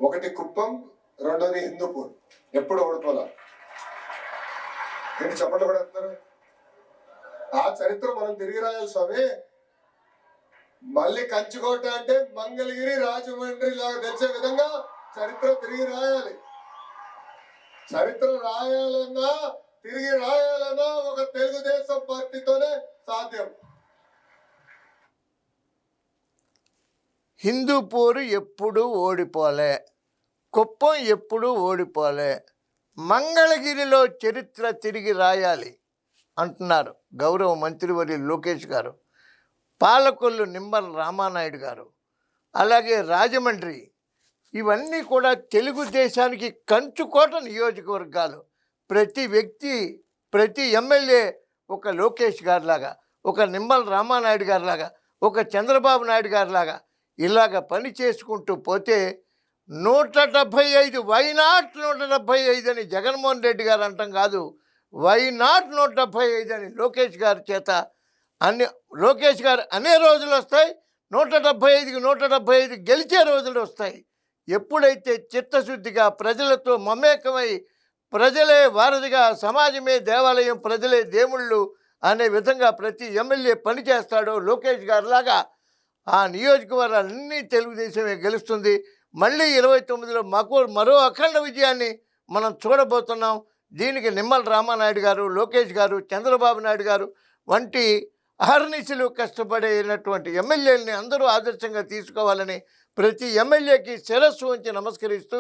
ఒకటి కుప్పం, రెండోది హిందూపూర్. ఎప్పుడు ఓడిపోలా. ఏంటి చెప్పండి కూడా చెప్తారు. ఆ చరిత్ర మనం తిరిగి రాయాలి స్వామి. మళ్ళీ కంచుకోట అంటే మంగళగిరి, రాజమండ్రి లాగా తెలిసే విధంగా చరిత్ర తిరిగి రాయాలి. చరిత్ర రాయాలన్నా తిరిగి రాయాలన్నా ఒక తెలుగుదేశం పార్టీతోనే సాధ్యం. హిందూపూర్ ఎప్పుడు ఓడిపోలే, కుప్పం ఎప్పుడు ఓడిపోలే, మంగళగిరిలో చరిత్ర తిరిగి రాయాలి అంటున్నారు గౌరవ మంత్రివర్య లోకేష్ గారు, పాలకొల్లు నిమ్మల రామానాయుడు గారు, అలాగే రాజమండ్రి. ఇవన్నీ కూడా తెలుగుదేశానికి కంచుకోట నియోజకవర్గాలు. ప్రతి వ్యక్తి, ప్రతి ఎమ్మెల్యే ఒక లోకేష్ గారిలాగా, ఒక నిమ్మల రామానాయుడు గారిలాగా, ఒక చంద్రబాబు నాయుడు గారిలాగా ఇలాగ పని చేసుకుంటూ పోతే 175 వైనాట్ 175 అని జగన్మోహన్ రెడ్డి గారు అంటాం కాదు, వైనాట్ 175 అని లోకేష్ గారి చేత లోకేష్ గారు అనే రోజులు వస్తాయి. 175కి 175 గెలిచే రోజులు వస్తాయి. ఎప్పుడైతే చిత్తశుద్ధిగా ప్రజలతో మమేకమై ప్రజలే వారధిగా, సమాజమే దేవాలయం, ప్రజలే దేవుళ్ళు అనే విధంగా ప్రతి ఎమ్మెల్యే పనిచేస్తాడో లోకేష్ గారిలాగా ఆ నియోజకవర్గాలన్నీ తెలుగుదేశమే గెలుస్తుంది. మళ్ళీ 29లో మరో అఖండ విజయాన్ని మనం చూడబోతున్నాం. దీనికి నిమ్మల రామానాయుడు గారు, లోకేష్ గారు, చంద్రబాబు నాయుడు గారు వంటి అహర్నిశలు కష్టపడేటువంటి ఎమ్మెల్యేలని అందరూ ఆదర్శంగా తీసుకోవాలని ప్రతి ఎమ్మెల్యేకి శిరస్సు ఉంచి నమస్కరిస్తూ